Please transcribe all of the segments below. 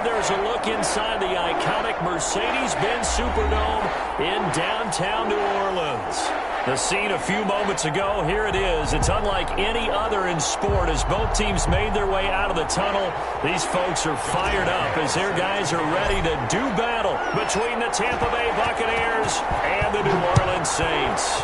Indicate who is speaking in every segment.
Speaker 1: there's a look inside the iconic Mercedes-Benz Superdome in downtown New Orleans. The scene a few moments ago, here it is. It's unlike any other in sport as both teams made their way out of the tunnel. These folks are fired up as their guys are ready to do battle between the Tampa Bay Buccaneers and the New Orleans Saints.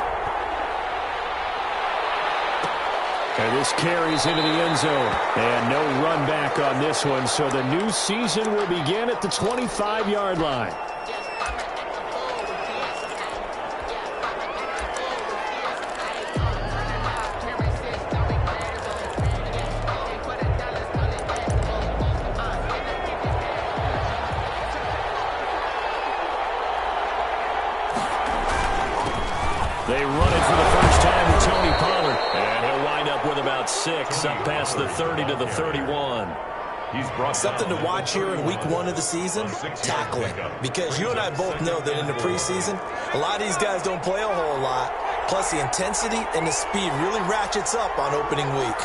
Speaker 1: And this carries into the end zone. And no run back on this one, so the new season will begin at the 25-yard line. They run it for the first time to Tony Pollard. And he'll wind up with about 6 up past the 30 to the 31.
Speaker 2: Something to watch here in week 1 of the season, tackling. Because you and I both know that in the preseason, a lot of these guys don't play a whole lot. Plus the intensity and the speed really ratchets up on opening week.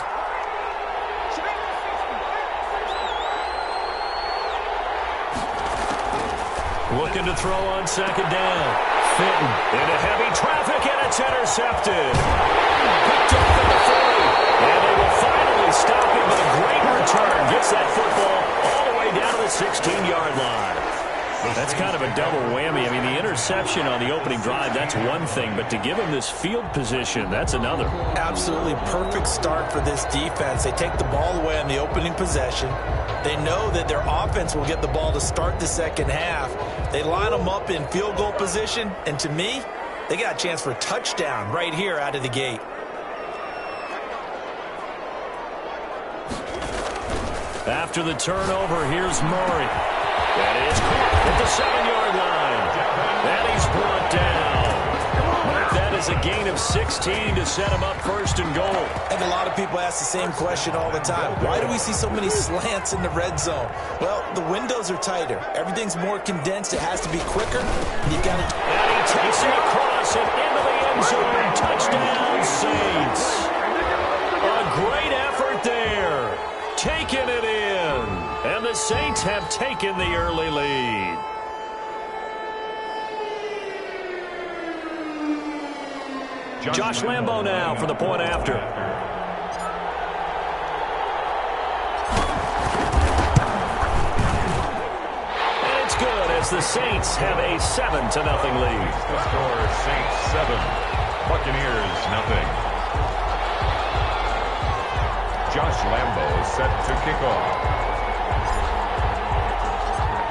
Speaker 1: Looking to throw on second down. Fitton into heavy traffic, and it's intercepted. Picked off at the 40. And they will finally stop him with a great return. Gets that football all the way down to the 16-yard line. That's kind of a double whammy. I mean, the interception on the opening drive, that's one thing. But to give him this field position, that's another.
Speaker 2: Absolutely perfect start for this defense. They take the ball away on the opening possession. They know that their offense will get the ball to start the second half. They line them up in field goal position. And to me, they got a chance for a touchdown right here out of the gate.
Speaker 1: After the turnover, here's Murray. That is caught at the 7-yard line. And he's brought down. That is a gain of 16 to set him up first and goal.
Speaker 2: And a lot of people ask the same question all the time. Why do we see so many slants in the red zone? Well, the windows are tighter. Everything's more condensed. It has to be quicker. You got to...
Speaker 1: And he takes it across and into the end zone. Touchdown, Saints. A great effort there. Taking it in. And the Saints have taken the early lead. Josh Lambo now for the point after. And it's good as the Saints have a 7-0 lead.
Speaker 3: The score is Saints 7, Buccaneers 0. Josh Lambo is set to kick off.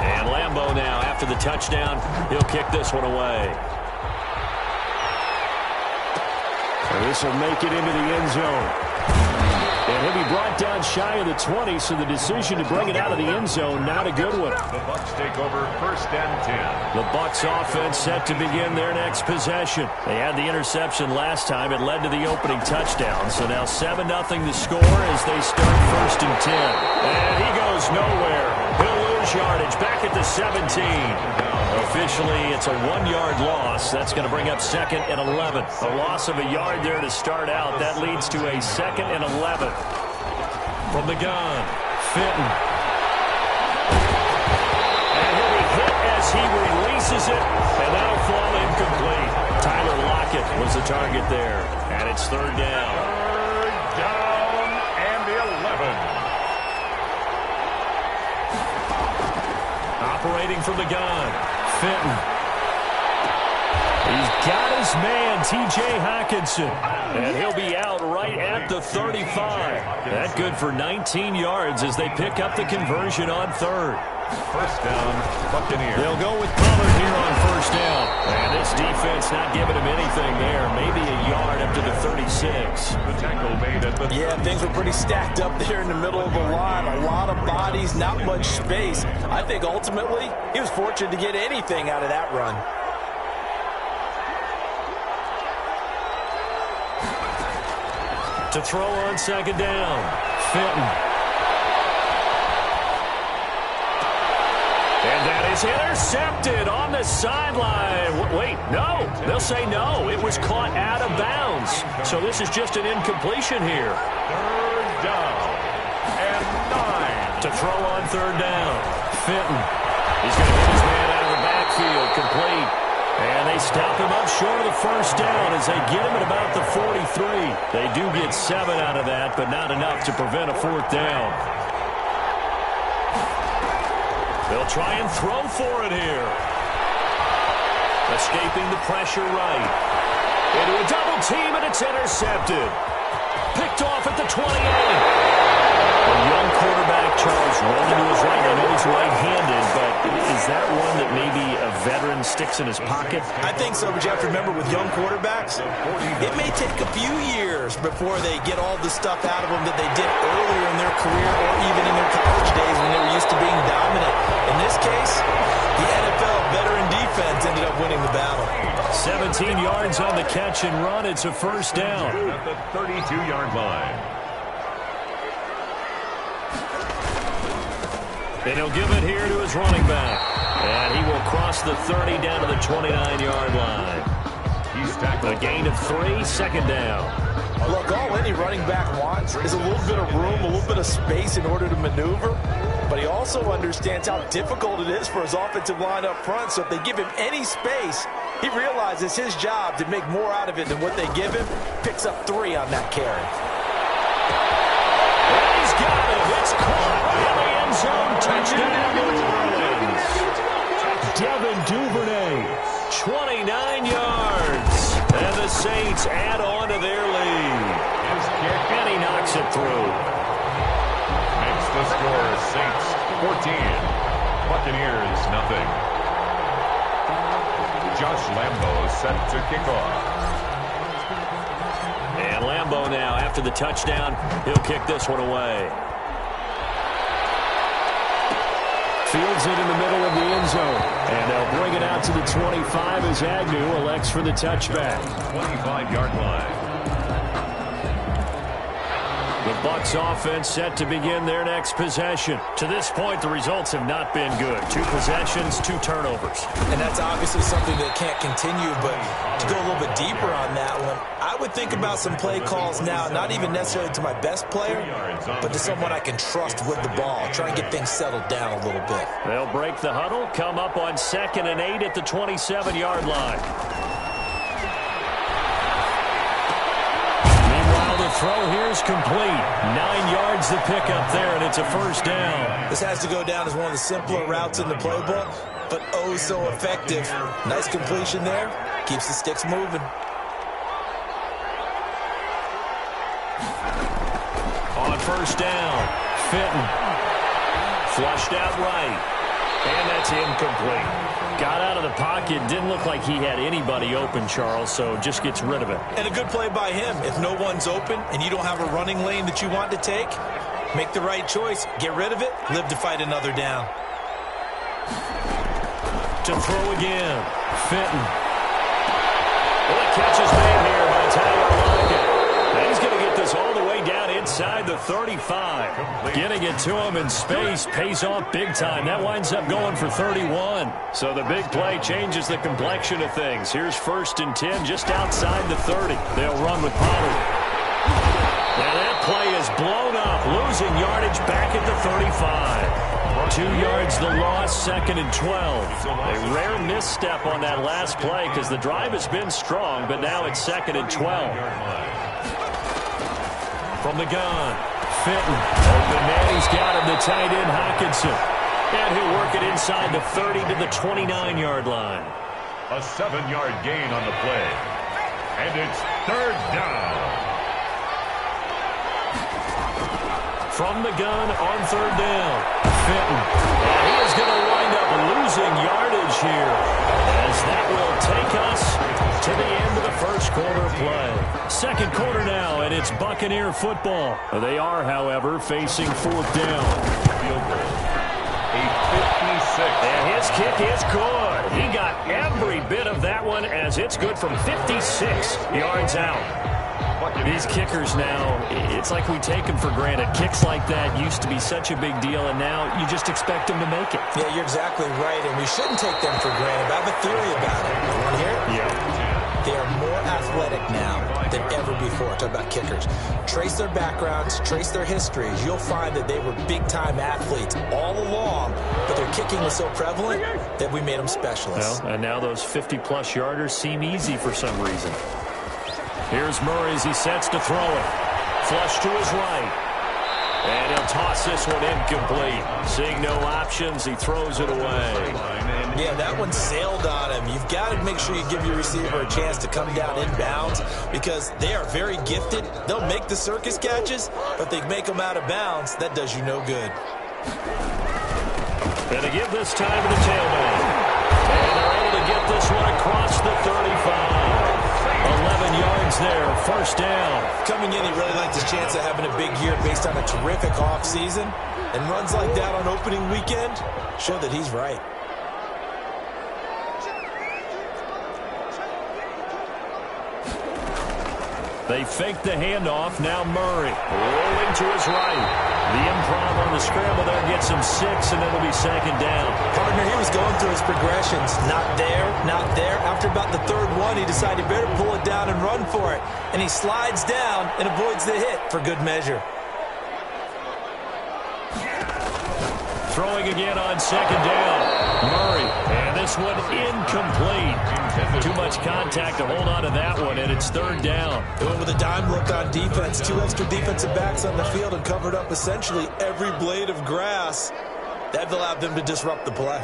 Speaker 1: And Lambo now, after the touchdown, he'll kick this one away. And this will make it into the end zone. And he'll be brought down shy of the 20, so the decision to bring it out of the end zone, not a good one.
Speaker 3: The Bucs take over first and 10.
Speaker 1: The Bucs offense set to begin their next possession. They had the interception last time. It led to the opening touchdown. So now 7-0 to score as they start first and 10. And he goes nowhere. He'll lose yardage back at the 17. Officially, it's a 1-yard loss. That's going to bring up second and 11. A loss of a yard there to start out. That leads to a second and 11. From the gun, Fitton. And he'll be hit as he releases it, and that'll fall incomplete. Tyler Lockett was the target there, and it's third down.
Speaker 3: Third down and 11.
Speaker 1: Operating from the gun, Fitton. He's got his man, T.J. Hockenson. And he'll be out right at the 35. That good for 19 yards as they pick up the conversion on third.
Speaker 3: First down, Buccaneers.
Speaker 1: They'll go with Pollard here on first down. And this defense not giving him anything there. Maybe a yard up to the 36.
Speaker 3: The tackle made at the...
Speaker 2: Yeah, things were pretty stacked up there in the middle of the line. A lot of bodies, not much space. I think ultimately he was fortunate to get anything out of that run.
Speaker 1: To throw on second down, Fitton. And that is intercepted on the sideline. Wait, no. They'll say no. It was caught out of bounds. So this is just an incompletion here.
Speaker 3: Third down and 9.
Speaker 1: To throw on third down, Fitton. He's going to hit his man out of the backfield, complete. And they stop him up short of the first down as they get him at about the 43. They do get 7 out of that, but not enough to prevent a fourth down. They'll try and throw for it here. Escaping the pressure right. Into a double team, and it's intercepted. Picked off at the 28. A young quarterback, Charles, rolling to his right. I know he's right-handed, but is that one that maybe a veteran sticks in his pocket?
Speaker 2: I think so, but you have to remember with young quarterbacks, it may take a few years before they get all the stuff out of them that they did earlier in their career or even in their college days when they were used to being dominant. In this case, the NFL veteran defense ended up winning the battle.
Speaker 1: 17 yards on the catch and run. It's a first down.
Speaker 3: At the 32-yard line.
Speaker 1: And he'll give it here to his running back. And he will cross the 30 down to the 29-yard line.
Speaker 3: He's tackled.
Speaker 1: A gain of 3, second down.
Speaker 2: Look, all any running back wants is a little bit of room, a little bit of space in order to maneuver. But he also understands how difficult it is for his offensive line up front. So if they give him any space, he realizes his job to make more out of it than what they give him. Picks up 3 on that carry.
Speaker 1: He's got it. It's caught in the end zone. Touchdown, New Orleans. Devin Duvernay, 29 yards. And the Saints add on to their lead. And he knocks it through.
Speaker 3: Makes the score Saints 14. Buccaneers nothing. Josh Lambo set to kick off.
Speaker 1: And Lambo now, after the touchdown, he'll kick this one away. Fields it in the middle of the end zone. And they'll bring it out to the 25 as Agnew elects for the touchback.
Speaker 3: 25-yard line.
Speaker 1: The Bucs offense set to begin their next possession. To this point, the results have not been good. 2 possessions, 2 turnovers.
Speaker 2: And that's obviously something that can't continue, but to go a little bit deeper on that one, I would think about some play calls now, not even necessarily to my best player, but to someone I can trust with the ball. Try and get things settled down a little bit.
Speaker 1: They'll break the huddle, come up on 2nd and 8 at the 27-yard line. The throw here is complete. 9 yards to pick up there, and it's a first down.
Speaker 2: This has to go down as one of the simpler routes in the playbook, but oh so effective. Nice completion there. Keeps the sticks moving.
Speaker 1: On first down, Fitton. Flushed out right. And that's incomplete. Got out of the pocket. Didn't look like he had anybody open, Charles, so just gets rid of it.
Speaker 2: And a good play by him. If no one's open and you don't have a running lane that you want to take, make the right choice. Get rid of it. Live to fight another down.
Speaker 1: To throw again. Fitton. Well, the catch is made here by Tyler Lockett. And he's going to get this all the way down inside the 35. Getting it to him in space pays off big time. That winds up going for 31. So the big play changes the complexion of things. Here's 1st and 10 just outside the 30. They'll run with Pollard. Now that play is blown up, losing yardage back at the 35. 2 yards the loss, 2nd and 12. A rare misstep on that last play because the drive has been strong, but now it's 2nd and 12. From the gun, Fitton. Open man, he's got him, the tight end, Hockenson. And he'll work it inside the 30 to the 29-yard line.
Speaker 3: A 7-yard gain on the play. And it's 3rd down.
Speaker 1: From the gun on 3rd down, Fitton. And he is going to wind up losing yardage here, as that will take us to the end of the first quarter play. 2nd quarter now, and it's Buccaneer football. They are, however, facing 4th down.
Speaker 3: Field goal. A 56.
Speaker 1: And his kick is good. He got every bit of that one, as it's good from 56 yards out. These kickers now, it's like we take them for granted. Kicks like that used to be such a big deal, and now you just expect them to make it.
Speaker 2: Yeah, you're exactly right, and we shouldn't take them for granted. But I have a theory about it. You want to hear it?
Speaker 1: Yeah.
Speaker 2: They are more athletic now. than ever before. Talk about kickers. Trace their backgrounds, trace their histories. You'll find that they were big-time athletes all along, but their kicking was so prevalent that we made them specialists.
Speaker 1: Well, and now those 50-plus yarders seem easy for some reason. Here's Murray as he sets to throw it. Flush to his right. And he'll toss this one incomplete. Seeing no options, he throws it away.
Speaker 2: Yeah, that one sailed on him. You've got to make sure you give your receiver a chance to come down inbounds because they are very gifted. They'll make the circus catches, but they make them out of bounds. That does you no good.
Speaker 1: And to give this time to the tailback. And they're able to get this one across the 35. 11 yards there, first down.
Speaker 2: Coming in, he really liked his chance of having a big year based on a terrific offseason. And runs like that on opening weekend show that he's right.
Speaker 1: They fake the handoff. Now Murray rolling to his right. The improv on the scramble there gets him 6, and it'll be second down.
Speaker 2: Partner, he was going through his progressions. Not there, not there. After about the third one, he decided he better pull it down and run for it. And he slides down and avoids the hit for good measure.
Speaker 1: Throwing again on second down. Murray, and this one incomplete. Too much contact to hold on to that one, and it's third down.
Speaker 2: They went with a dime look on defense. 2 extra defensive backs on the field and covered up essentially every blade of grass. That allowed them to disrupt the play.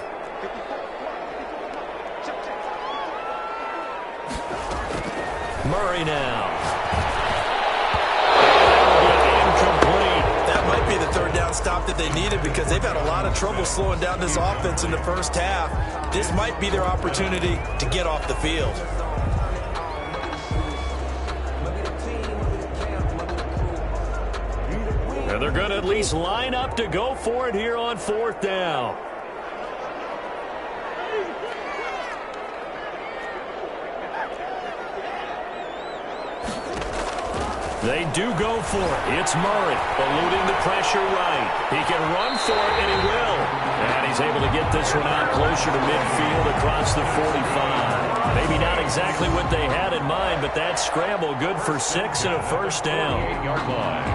Speaker 1: Murray now.
Speaker 2: That might be the third down stop that they needed because they've had a lot of trouble slowing down this offense in the first half. This might be their opportunity to get off the field.
Speaker 1: And they're going to at least line up to go for it here on fourth down. They do go for it. It's Murray eluding the pressure right. He can run for it, and he will. And he's able to get this one out closer to midfield across the 45. Maybe not exactly what they had in mind, but that scramble good for 6 and a first down.
Speaker 3: 8-yard line.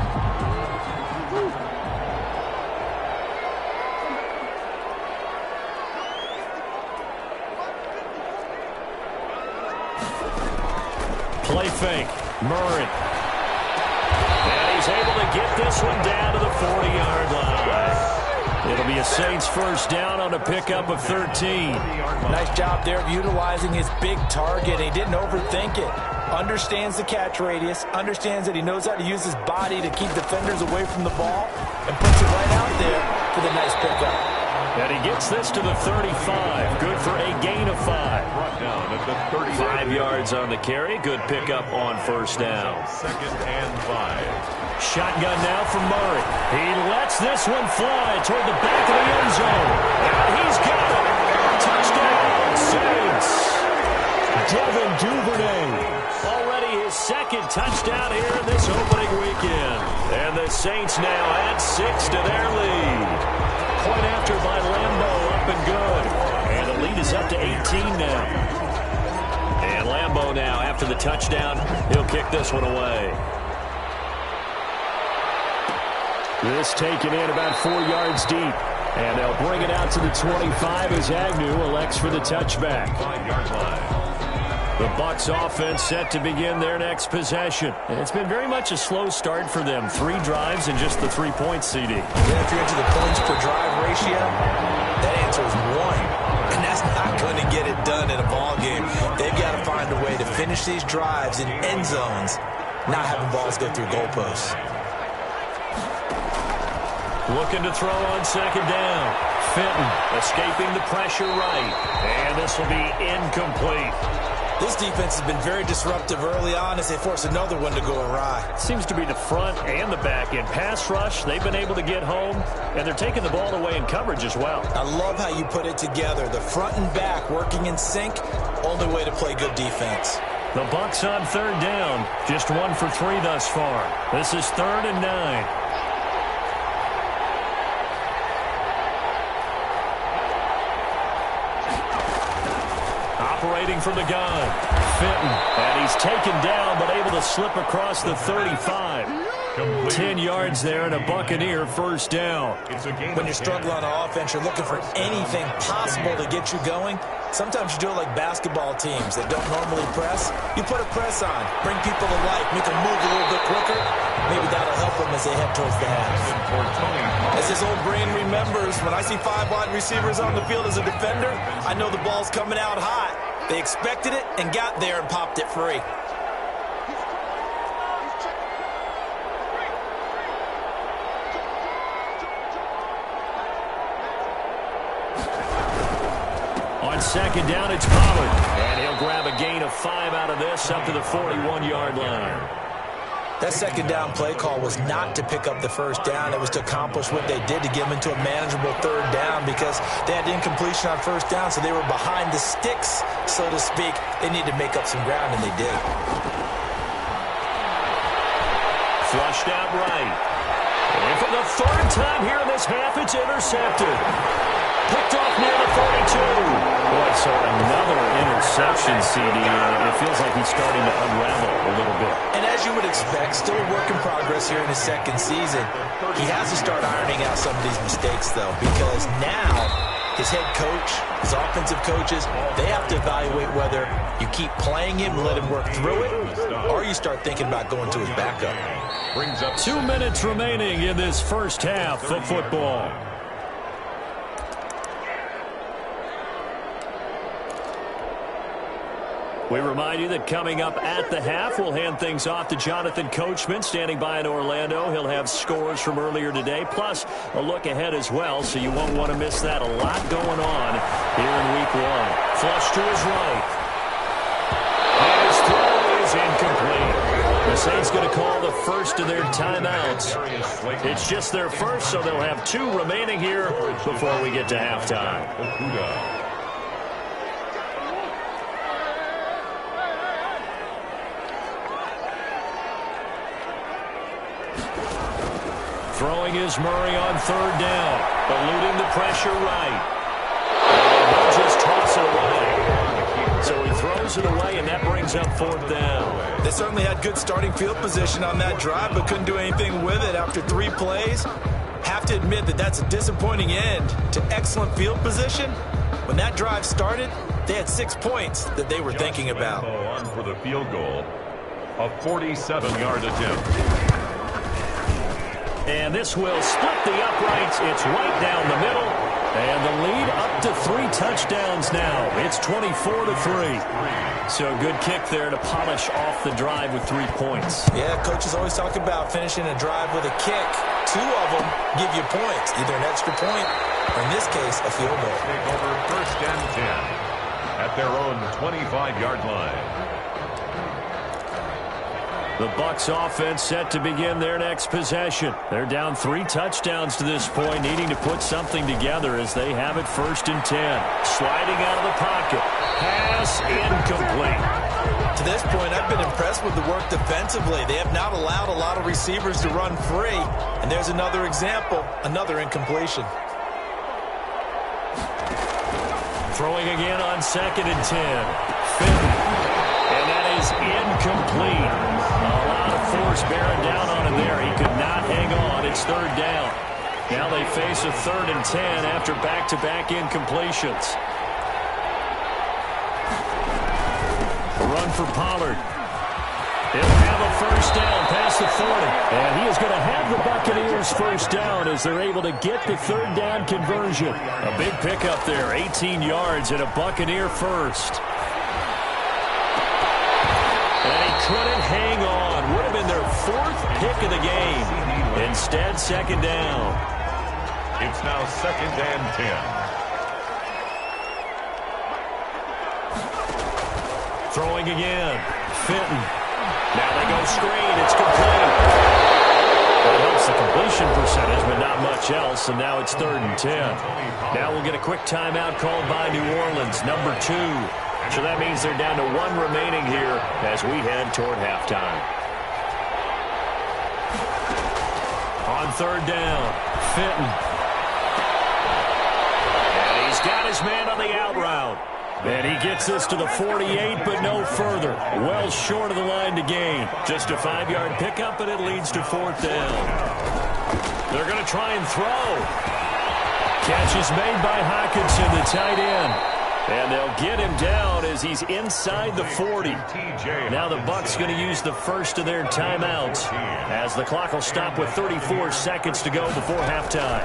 Speaker 1: Play fake. Murray. Able to get this one down to the 40-yard line. It'll be a Saints first down on a pickup of 13.
Speaker 2: Nice job there of utilizing his big target. He didn't overthink it. Understands the catch radius. Understands that he knows how to use his body to keep defenders away from the ball. And puts it right out there for the nice pickup.
Speaker 1: And he gets this to the 35. Good for a gain of 5.
Speaker 3: Brought down at the 30.
Speaker 1: 5 yards on the carry. Good pickup on first down.
Speaker 3: 2nd and 5.
Speaker 1: Shotgun now from Murray. He lets this one fly toward the back of the end zone. And he's got it. Touchdown, Saints. Devin Duvernay. Already his second touchdown here in this opening weekend. And the Saints now add 6 to their lead. Point after by Lambeau, up and good. And the lead is up to 18 now. And Lambeau now, after the touchdown, he'll kick this one away. This taken in about 4 yards deep. And they'll bring it out to the 25 as Agnew elects for the touchback.
Speaker 3: 5-yard line.
Speaker 1: The Bucs offense set to begin their next possession. And it's been very much a slow start for them. 3 drives and just the 3 points, CD.
Speaker 2: Then if you're into the points per drive ratio, that answer is 1. And that's not going to get it done in a ball game. They've got to find a way to finish these drives in end zones, not having balls go through goalposts.
Speaker 1: Looking to throw on second down. Fenton escaping the pressure right. And this will be incomplete.
Speaker 2: This defense has been very disruptive early on as they force another one to go awry.
Speaker 1: Seems to be the front and the back end. Pass rush, they've been able to get home, and they're taking the ball away in coverage as well.
Speaker 2: I love how you put it together. The front and back working in sync, only way to play good defense.
Speaker 1: The Bucs on third down, just 1 for 3 thus far. This is 3rd and 9. Operating from the gun. Fitton. And he's taken down, but able to slip across the 35. 10 yards there and a Buccaneer first down.
Speaker 2: When you're struggling on offense, you're looking for anything possible to get you going. Sometimes you do it like basketball teams that don't normally press. You put a press on, bring people to life, make them move a little bit quicker. Maybe that'll help them as they head towards the half. As this old brain remembers, when I see 5 wide receivers on the field as a defender, I know the ball's coming out hot. They expected it and got there and popped it free.
Speaker 1: On second down, it's Pollard. And he'll grab a gain of 5 out of this up to the 41-yard line.
Speaker 2: That second down play call was not to pick up the first down. It was to accomplish what they did to get them into a manageable third down because they had incompletion on first down, so they were behind the sticks, so to speak. They needed to make up some ground, and they did.
Speaker 1: Flushed out right. And for the third time here in this half, it's intercepted. Picked off near the 42. Boy, so another interception, CD. It feels like he's starting to unravel a little bit.
Speaker 2: And as you would expect, still a work in progress here in his second season. He has to start ironing out some of these mistakes, though, because now his head coach, his offensive coaches, they have to evaluate whether you keep playing him and let him work through it, or you start thinking about going to his backup.
Speaker 1: 2 minutes remaining in this first half of football. We remind you that coming up at the half, we'll hand things off to Jonathan Coachman, standing by in Orlando. He'll have scores from earlier today, plus a look ahead as well, so you won't want to miss that. A lot going on here in Week 1. Flush to his right. And his throw is incomplete. The Saints going to call the first of their timeouts. It's just their first, so they'll have 2 remaining here before we get to halftime. Throwing is Murray on third down. Eluding the pressure right. And they'll just toss it away. So he throws it away, and that brings up fourth down.
Speaker 2: They certainly had good starting field position on that drive, but couldn't do anything with it after 3 plays. Have to admit that that's a disappointing end to excellent field position. When that drive started, they had 6 points that they were thinking about.
Speaker 3: On for the field goal, a 47-yard attempt.
Speaker 1: And this will split the uprights. It's right down the middle. And the lead up to 3 touchdowns now. It's 24-3. So a good kick there to polish off the drive with 3 points.
Speaker 2: Yeah, coaches always talk about finishing a drive with a kick. 2 of them give you points, either an extra point or, in this case, a field goal.
Speaker 3: Take over first and 10 at their own 25-yard line.
Speaker 1: The Bucs offense set to begin their next possession. They're down 3 touchdowns to this point, needing to put something together as they have it first and 10. Sliding out of the pocket. Pass incomplete.
Speaker 2: To this point, I've been impressed with the work defensively. They have not allowed a lot of receivers to run free. And there's another example, another incompletion.
Speaker 1: Throwing again on second and 10. Fitton. And that is incomplete. A lot of force bearing down on him there. He could not hang on. It's third down. Now they face a 3rd and 10 after back-to-back incompletions. A run for Pollard. He'll have a first down past the 40. And he is going to have the Buccaneers first down as they're able to get the 3rd down conversion. A big pickup there, 18 yards and a Buccaneer first. And he couldn't hang on. Would have been their 4th pick of the game. Instead, second down.
Speaker 3: It's now 2nd and 10.
Speaker 1: Throwing again. Fitton. Now they go screen. It's complete. That helps the completion percentage, but not much else. And now it's 3rd and 10. Now we'll get a quick timeout called by New Orleans, number 2. So that means they're down to 1 remaining here as we head toward halftime. On third down, Fitton. And he's got his man on the out route. And he gets this to the 48, but no further. Well short of the line to gain. Just a 5-yard pickup, and it leads to 4th down. They're going to try and throw. Catch is made by Hockenson, the tight end. And they'll get him down as he's inside the 40. Now the Bucs going to use the first of their timeouts as the clock will stop with 34 seconds to go before halftime.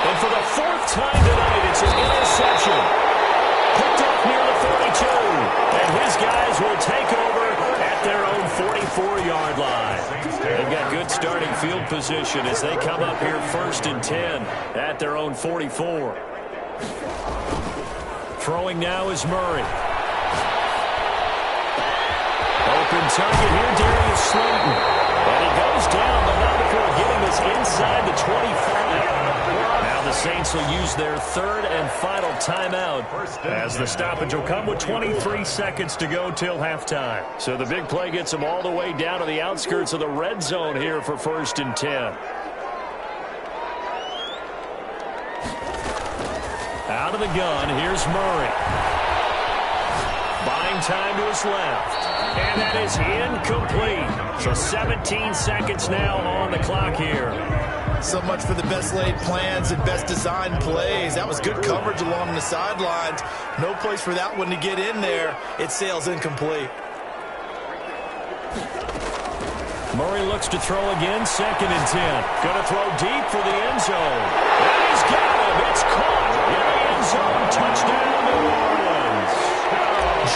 Speaker 1: And for the 4th time tonight, it's an interception. Picked off near the 42. And his guys will take over at their own 44-yard line. They've got good starting field position as they come up here 1st and 10 at their own 44. Throwing now is Murray. Open target here, Darius Slayton. And he goes down, but not before getting this inside the 25. Now the Saints will use their 3rd and final timeout as the stoppage will come with 23 seconds to go till halftime. So the big play gets them all the way down to the outskirts of the red zone here for 1st and 10. Out of the gun, here's Murray. Buying time to his left. And that is incomplete. So 17 seconds now on the clock here.
Speaker 2: So much for the best laid plans and best designed plays. That was good coverage along the sidelines. No place for that one to get in there. It sails incomplete.
Speaker 1: Murray looks to throw again, 2nd and 10. Going to throw deep for the end zone. And he's got him. It's caught in the end zone. Touchdown, New Orleans.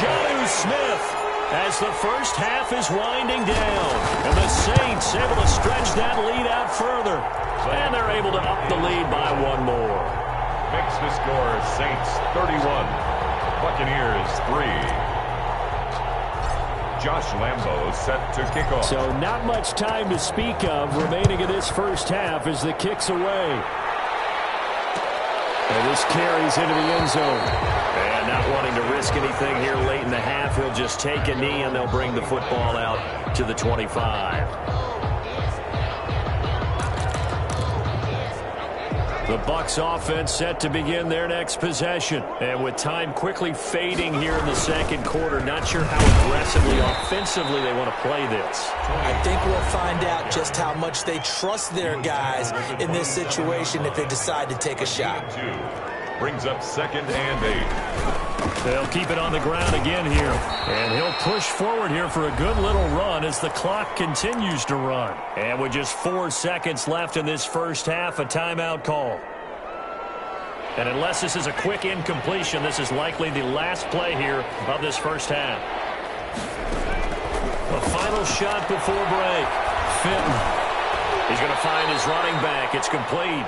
Speaker 1: Jonnu Smith as the first half is winding down. And the Saints able to stretch that lead out further. And they're able to up the lead by 1 more.
Speaker 3: Makes the score Saints 31, Buccaneers 3. Josh Lambo set to kick off.
Speaker 1: So not much time to speak of remaining in this first half as the kick's away. And this carries into the end zone. And not wanting to risk anything here late in the half, he'll just take a knee and they'll bring the football out to the 25. The Bucs offense set to begin their next possession. And with time quickly fading here in the second quarter, not sure how aggressively, offensively they want to play this.
Speaker 2: I think we'll find out just how much they trust their guys in this situation if they decide to take a shot.
Speaker 3: Brings up 2nd and 8.
Speaker 1: They'll keep it on the ground again here. And he'll push forward here for a good little run as the clock continues to run. And with just 4 seconds left in this first half, a timeout call. And unless this is a quick incompletion, this is likely the last play here of this first half. A final shot before break. Fenton. He's going to find his running back. It's complete.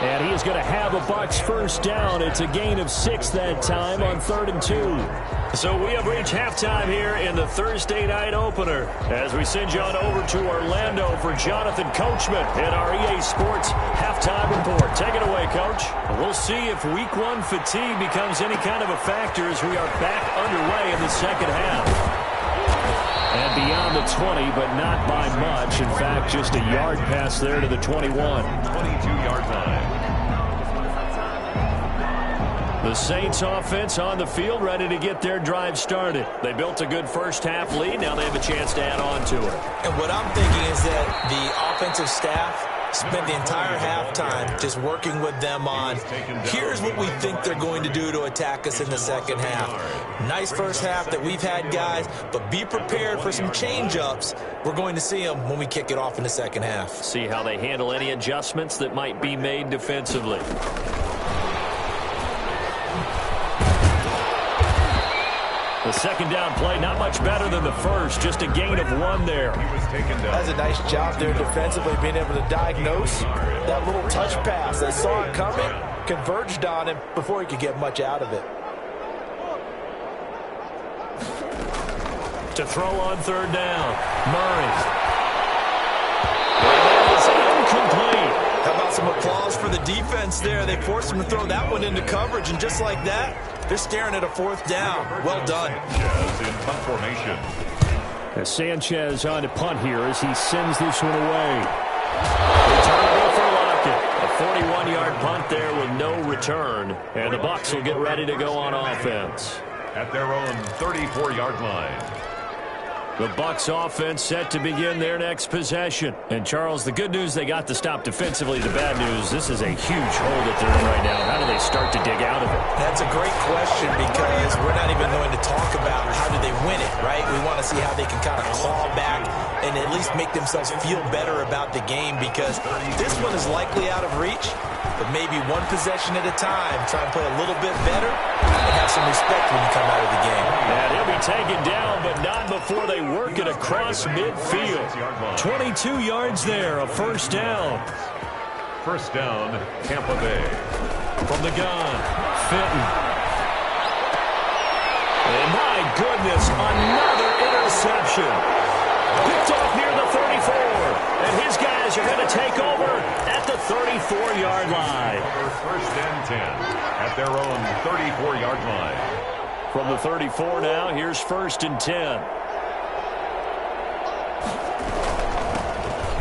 Speaker 1: And he is going to have a Bucs first down. It's a gain of 6 that time on 3rd and 2. So we have reached halftime here in the Thursday night opener as we send you on over to Orlando for Jonathan Coachman in our EA Sports halftime report. Take it away, Coach. We'll see if Week 1 fatigue becomes any kind of a factor as we are back underway in the second half. And beyond the 20, but not by much. In fact, just a yard pass there to the 21.
Speaker 3: 22-yard line.
Speaker 1: The Saints offense on the field, ready to get their drive started. They built a good first half lead. Now they have a chance to add on to it.
Speaker 2: And what I'm thinking is that the offensive staff spent the entire halftime just working with them on, here's what we think they're going to do to attack us in the second half. Nice first half that we've had, guys, but be prepared for some change-ups. We're going to see them when we kick it off in the second half.
Speaker 1: See how they handle any adjustments that might be made defensively. The second down play, not much better than the first, just a gain of 1 there.
Speaker 3: He was taken down.
Speaker 2: That's a nice job there defensively, being able to diagnose that little touch pass. They saw it coming, converged on him before he could get much out of it.
Speaker 1: To throw on 3rd down, Murray. That is incomplete.
Speaker 2: How about some applause for the defense there? They forced him to throw that one into coverage, and just like that, they're staring at a 4th down. Well done.
Speaker 3: Sanchez in punt formation.
Speaker 1: Sanchez on to punt here as he sends this one away. Returnable for Lockett. A 41-yard punt there with no return, and the Bucs will get ready to go on offense.
Speaker 3: At their own 34-yard line.
Speaker 1: The Bucs offense set to begin their next possession. And, Charles, the good news, they got the stop defensively. The bad news, this is a huge hole that they're in right now. How do they start to dig out of it?
Speaker 2: That's a great question because we're not even going to talk about how do they win it, right? We want to see how they can kind of claw back and at least make themselves feel better about the game because this one is likely out of reach, but maybe one possession at a time. Try and play a little bit better and have some respect when you come out of the game.
Speaker 1: And he'll be taken down, but not before they work it across midfield. 22 yards there, a first down.
Speaker 3: First down, Tampa Bay.
Speaker 1: From the gun, Fenton. And my goodness, another interception. Picked off near the 34. And his guys are going to take over at the 34-yard line.
Speaker 3: First and 10 at their own 34-yard line.
Speaker 1: From the 34 now, here's first and 10.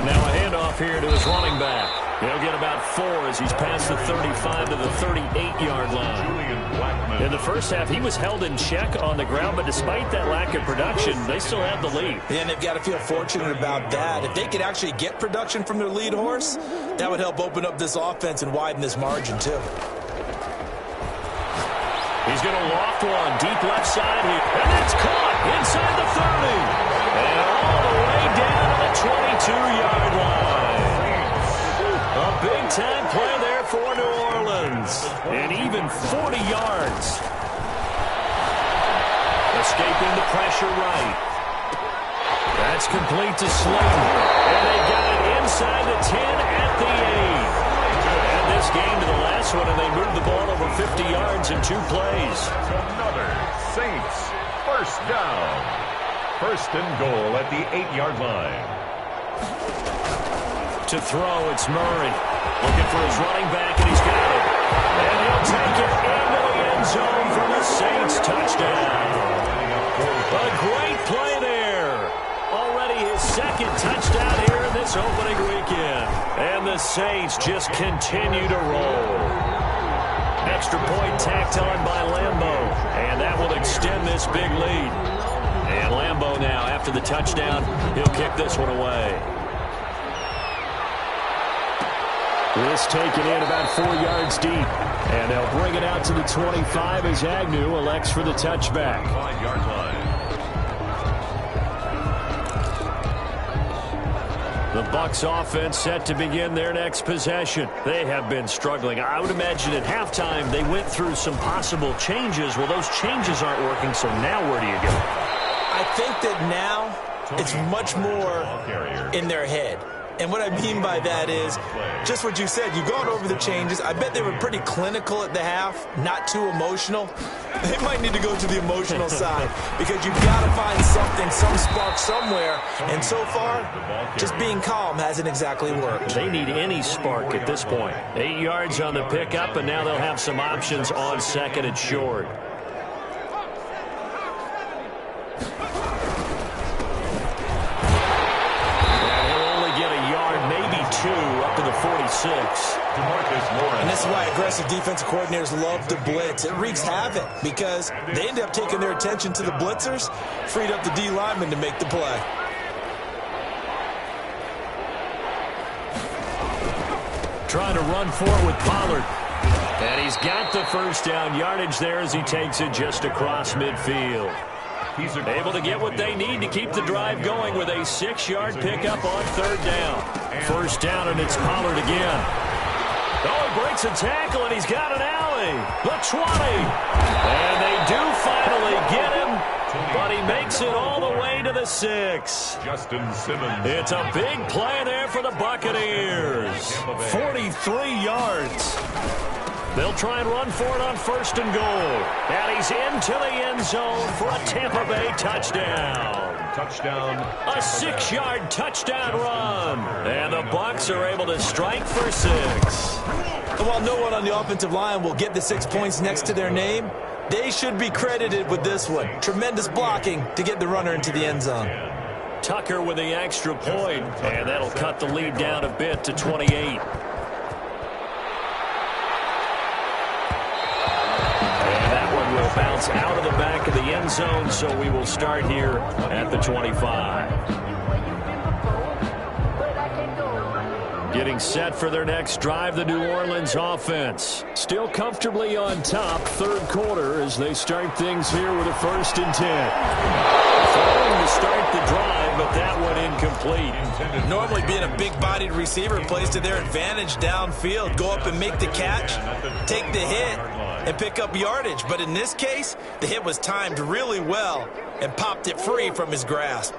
Speaker 1: Now a handoff here to his running back. He'll get about 4 as he's past the 35 to the 38-yard line. In the first half, he was held in check on the ground, but despite that lack of production, they still have the lead.
Speaker 2: And they've got to feel fortunate about that. If they could actually get production from their lead horse, that would help open up this offense and widen this margin, too.
Speaker 1: He's going to loft one deep left side here. And it's caught inside the 30. And all the way down to the 22-yard line. A big-time play there for New Orleans. And even 40 yards. Escaping the pressure right. That's complete to Slayton. And they got it inside the 10 at the 8. This game to the last one, and they moved the ball over 50 yards in 2 plays.
Speaker 3: Another Saints first down. First and goal at the 8-yard line.
Speaker 1: To throw, it's Murray. Looking for his running back, and he's got it. And he'll take it into the end zone for the Saints touchdown. A great play there. Already his second touchdown here in this opening weekend. And the Saints just continue to roll. Extra point tacked on by Lambo. And that will extend this big lead. And Lambo now, after the touchdown, he'll kick this one away. This taken in about 4 yards deep. And they'll bring it out to the 25 as Agnew elects for the touchback.
Speaker 3: 5-yard line.
Speaker 1: The Bucs offense set to begin their next possession. They have been struggling. I would imagine at halftime they went through some possible changes. Well, those changes aren't working, so now where do you go?
Speaker 2: I think that now it's much more in their head. And what I mean by that is just what you said. You've gone over the changes. I bet they were pretty clinical at the half, not too emotional. They might need to go to the emotional side because you've got to find something, some spark somewhere. And so far, just being calm hasn't exactly worked.
Speaker 1: They need any spark at this point. 8 yards on the pickup, and now they'll have some options on second and short. Up to the 46.
Speaker 2: And this is why aggressive defensive coordinators love to blitz. It wreaks havoc because they end up taking their attention to the blitzers, freed up the D lineman to make the play.
Speaker 1: Trying to run for it with Pollard. And he's got the first down yardage there as he takes it just across midfield. He's able to get what they need to keep the drive going with a 6-yard pickup on third down. First down, and it's Pollard again. Oh, he breaks a tackle, and he's got an alley. The 20. And they do finally get him, but he makes it all the way to the 6.
Speaker 3: Justin Simmons.
Speaker 1: It's a big play there for the Buccaneers. 43 yards. They'll try and run for it on first and goal. And he's into the end zone for a Tampa Bay touchdown. A 6-yard touchdown run. And the Bucs are able to strike for 6.
Speaker 2: And while no one on the offensive line will get the 6 points next to their name, they should be credited with this one. Tremendous blocking to get the runner into the end zone.
Speaker 1: Tucker with the extra point. And that'll cut the lead down a bit to 28. bounce out of the back of the end zone, so we will start here at the 25. Getting set for their next drive, the New Orleans offense. Still comfortably on top, third quarter, as they start things here with a 1st and 10. Throwing to start the drive, but that one incomplete.
Speaker 2: Normally being a big-bodied receiver plays to their advantage downfield. Go up and make the catch, take the hit, and pick up yardage. But in this case, the hit was timed really well and popped it free from his grasp.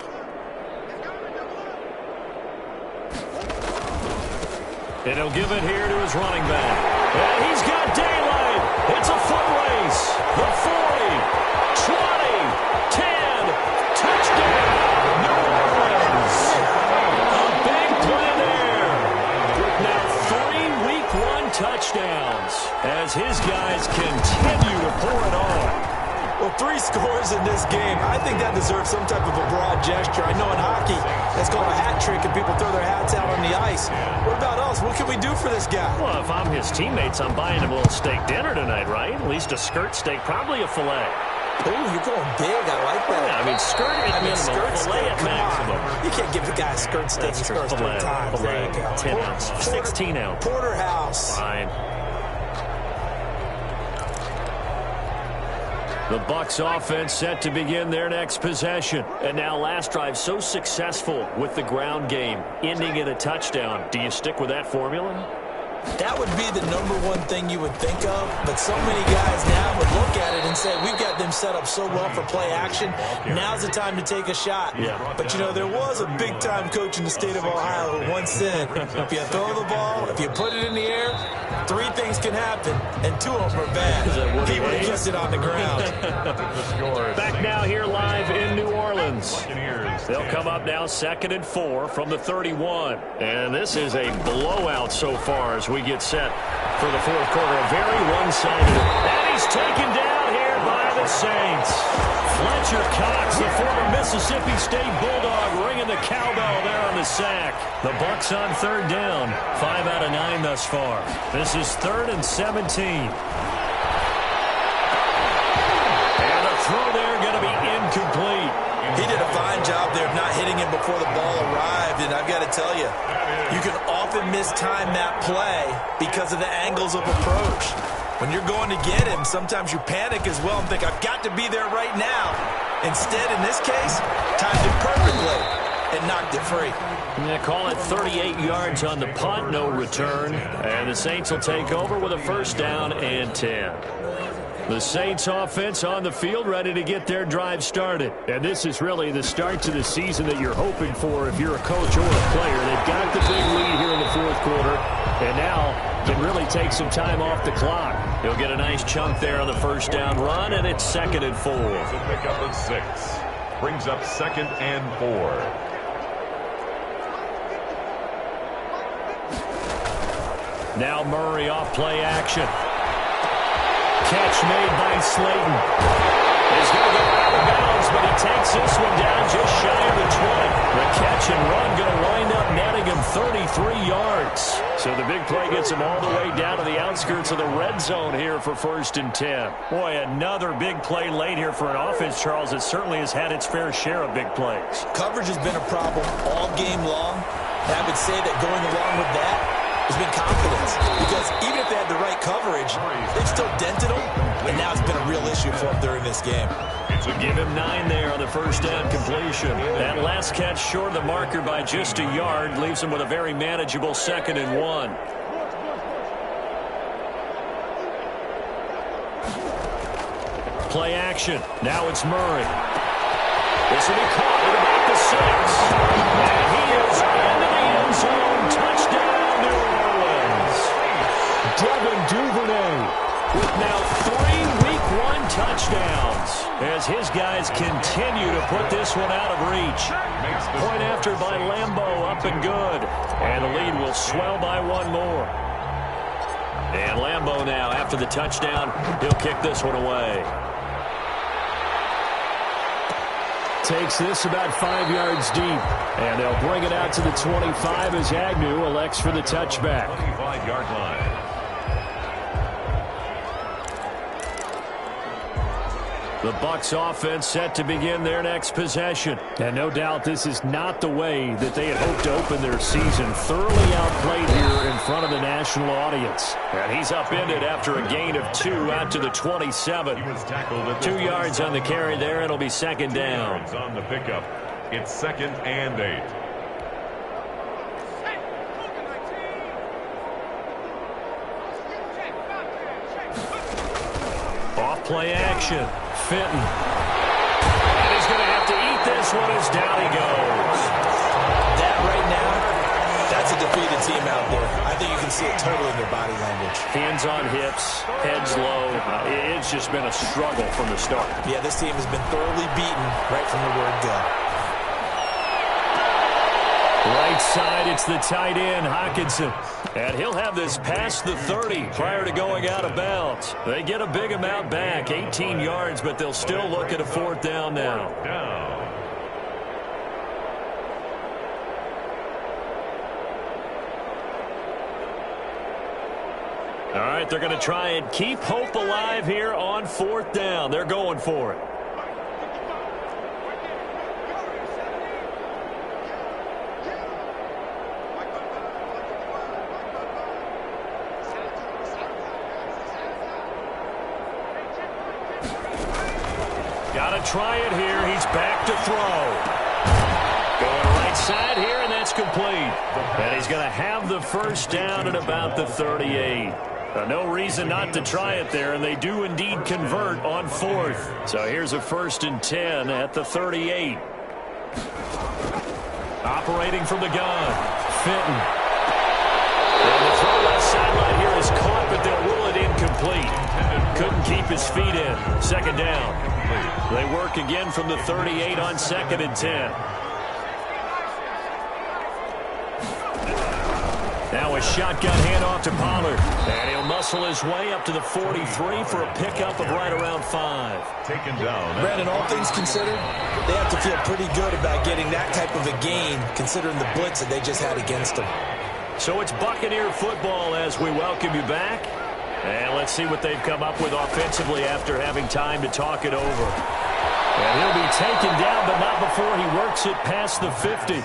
Speaker 1: And he'll give it here to his running back. And he's got daylight. It's a foot race. The 40, 20, 10, touchdown, New Orleans. A big play there. With now 3 Week 1 touchdowns as his guys continue to pour it on.
Speaker 2: Well, 3 scores in this game. I think that deserves some type of a broad gesture. I know in hockey, that's called a hat trick, and people throw their hats out on the ice. What about us? What can we do for this guy?
Speaker 1: Well, if I'm his teammates, I'm buying him a little steak dinner tonight, right? At least a skirt steak, probably a filet.
Speaker 2: Ooh, you're going big. I like that.
Speaker 1: Yeah, I mean, skirt at minimum, filet at maximum.
Speaker 2: You can't give the guy a skirt steak. He scores 3 times. There you go.
Speaker 1: 10 ounce, 16 ounce.
Speaker 2: Porterhouse.
Speaker 1: Fine. The Bucs offense set to begin their next possession. And now last drive so successful with the ground game, ending in a touchdown. Do you stick with that formula?
Speaker 2: That would be the #1 thing you would think of, but so many guys now would look at it and say, we've got them set up so well for play action, now's the time to take a shot.
Speaker 1: Yeah.
Speaker 2: But, you know, there was a big-time coach in the state of Ohio who once said, if you throw the ball, if you put it in the air, 3 things can happen, and 2 of them are bad. He would have kissed it on the ground.
Speaker 1: Back now here live in New Orleans. They'll come up now 2nd and 4 from the 31. And this is a blowout so far as we get set for the 4th quarter. A very one-sided. And he's taken down here by the Saints. Fletcher Cox, the former Mississippi State Bulldog, ringing the cowbell there on the sack. The Bucs on 3rd down. 5 out of 9 thus far. This is 3rd and 17. And the throw there going to be incomplete.
Speaker 2: He did a fine job there of not hitting him before the ball arrived, and I've got to tell you, you can often mistime that play because of the angles of approach. When you're going to get him, sometimes you panic as well and think, I've got to be there right now. Instead, in this case, timed it perfectly and knocked it free.
Speaker 1: They call it 38 yards on the punt, no return. And the Saints will take over with a 1st down and 10. The Saints offense on the field, ready to get their drive started. And this is really the start to the season that you're hoping for if you're a coach or a player. They've got the big lead here in the 4th quarter, and now can really take some time off the clock. He'll get a nice chunk there on the 1st down run, and it's 2nd and 4.
Speaker 3: To pick up a 6. Brings up 2nd and 4.
Speaker 1: Now Murray off play action. Catch made by Slayton. He's going to go out of bounds, but he takes this one down just shy of the 20. The catch and run going to wind up netting him 33 yards. So the big play gets him all the way down to the outskirts of the red zone here for 1st and 10. Boy, another big play late here for an offense, Charles, that certainly has had its fair share of big plays.
Speaker 2: Coverage has been a problem all game long. And I would say that going along with that has been confidence, because even if they had the right coverage, they've still dented them, and now it's been a real issue for them during this game.
Speaker 1: So give him 9 there on the 1st down completion. That last catch short of the marker by just a yard leaves him with a very manageable 2nd and 1. Play action. Now it's Murray. This will be caught at about the 6. And he is into the end zone. Touchdown. Devin Duvernay with now 3 Week 1 touchdowns as his guys continue to put this one out of reach. Point after by Lambeau, up and good. And the lead will swell by 1 more. And Lambeau now, after the touchdown, he'll kick this one away. Takes this about 5 yards deep. And they'll bring it out to the 25 as Agnew elects for the touchback.
Speaker 3: 25-yard line.
Speaker 1: The Bucs offense set to begin their next possession. And no doubt this is not the way that they had hoped to open their season. Thoroughly outplayed here in front of the national audience. And he's upended after a gain of 2 out to the 27. 2 yards on the carry there. It'll be second down.
Speaker 3: On the pickup. It's 2nd and 8.
Speaker 1: Off play action. Fenton. And he's going to have to eat this one as down he goes.
Speaker 2: That right now, that's a defeated team out there. I think you can see it totally in their body language.
Speaker 1: Hands on hips, heads low. It's just been a struggle from the start.
Speaker 2: Yeah, this team has been thoroughly beaten right from the word go.
Speaker 1: Right side, it's the tight end, Hockenson. And he'll have this past the 30 prior to going out of bounds. They get a big amount back, 18 yards, but they'll still look at a 4th down now. All right, they're going to try and keep hope alive here on 4th down. They're going for it. Got to try it here. He's back to throw. Going right side here, and that's complete. And he's going to have the 1st down at about the 38. No reason not to try it there, and they do indeed convert on 4th. So here's a 1st and 10 at the 38. Operating from the gun, Fenton. And the throw left sideline here is caught, but they'll rule it incomplete. Couldn't keep his feet in. 2nd down. They work again from the 38 on 2nd and 10. Now a shotgun handoff to Pollard. And he'll muscle his way up to the 43 for a pickup of right around 5.
Speaker 3: Taken down.
Speaker 2: Brandon, all things considered, they have to feel pretty good about getting that type of a gain, considering the blitz that they just had against them.
Speaker 1: So it's Buccaneer football as we welcome you back. And let's see what they've come up with offensively after having time to talk it over. And he'll be taken down, but not before he works it past the 50.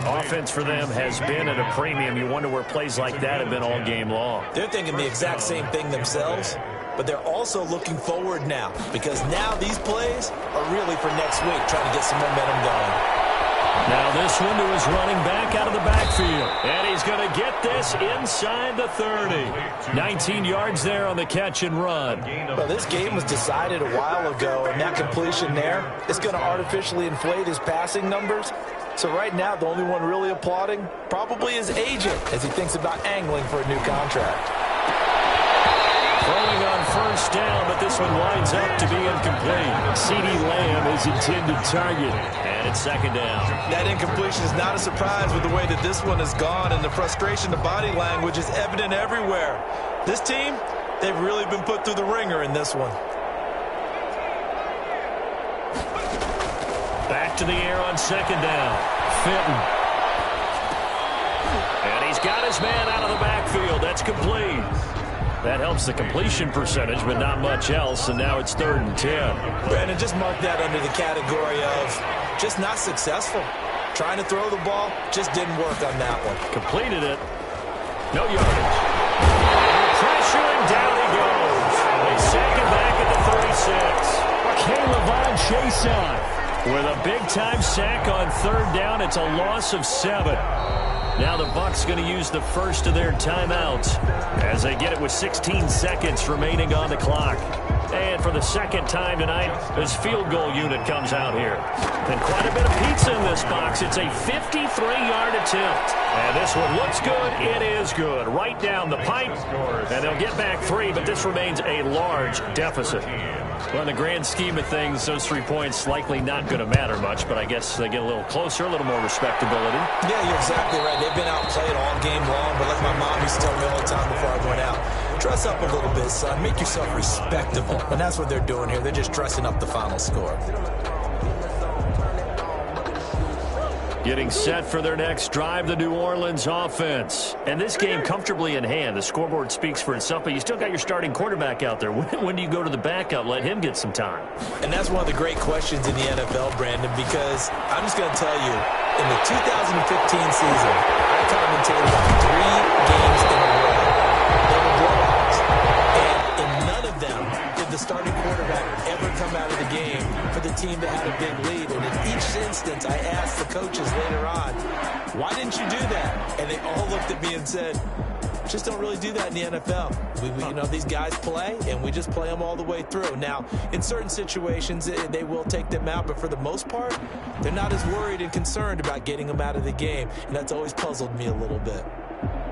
Speaker 1: Offense for them has been at a premium. You wonder where plays like that have been all game long.
Speaker 2: They're thinking the exact same thing themselves, but they're also looking forward now, because now these plays are really for next week, trying to get some momentum going.
Speaker 1: Now this one to his running back out of the backfield. And he's going to get this inside the 30. 19 yards there on the catch and run.
Speaker 2: Well, this game was decided a while ago, and that completion there is going to artificially inflate his passing numbers. So right now, the only one really applauding probably his agent as he thinks about angling for a new contract.
Speaker 1: Throwing on 1st down, but this one winds up to be incomplete. CeeDee Lamb is intended target, and it's 2nd down.
Speaker 2: That incompletion is not a surprise with the way that this one has gone, and the frustration, the body language is evident everywhere. This team, they've really been put through the ringer in this one.
Speaker 1: Back to the air on 2nd down. Fenton. And he's got his man out of the backfield. That's complete. That helps the completion percentage, but not much else, and now it's 3rd and 10.
Speaker 2: Brandon, just mark that under the category of just not successful. Trying to throw the ball, just didn't work on that one.
Speaker 1: Completed it. No yardage. Pressure, and down he goes. They sack him back at the 36. K'Lavon Chaisson with a big-time sack on 3rd down. It's a loss of 7. Now the Bucs going to use the first of their timeouts as they get it with 16 seconds remaining on the clock. And for the 2nd time tonight, this field goal unit comes out here. And quite a bit of pizza in this box. It's a 53-yard attempt. And this one looks good. It is good. Right down the pipe. And they'll get back 3, but this remains a large deficit. Well, in the grand scheme of things, those 3 points likely not going to matter much, but I guess they get a little closer, a little more respectability.
Speaker 2: Yeah, you're exactly right. They've been outplayed all game long, but like my mom used to tell me all the time before I went out, dress up a little bit, son. Make yourself respectable. And that's what they're doing here. They're just dressing up the final score.
Speaker 1: Getting set for their next drive, the New Orleans offense. And this game comfortably in hand. The scoreboard speaks for itself, but you still got your starting quarterback out there. When do you go to the backup, let him get some time?
Speaker 2: And that's one of the great questions in the NFL, Brandon, because I'm just going to tell you, in the 2015 season, I commentated on 3 games in a row. They were blowouts. And in none of them did the starting quarterback ever come out of the game for the team that had a big lead. And in each instance, I asked the coaches later on, why didn't you do that? And they all looked at me and said, just don't really do that in the NFL. You know, these guys play, and we just play them all the way through. Now, in certain situations, they will take them out, but for the most part, they're not as worried and concerned about getting them out of the game, and that's always puzzled me a little bit.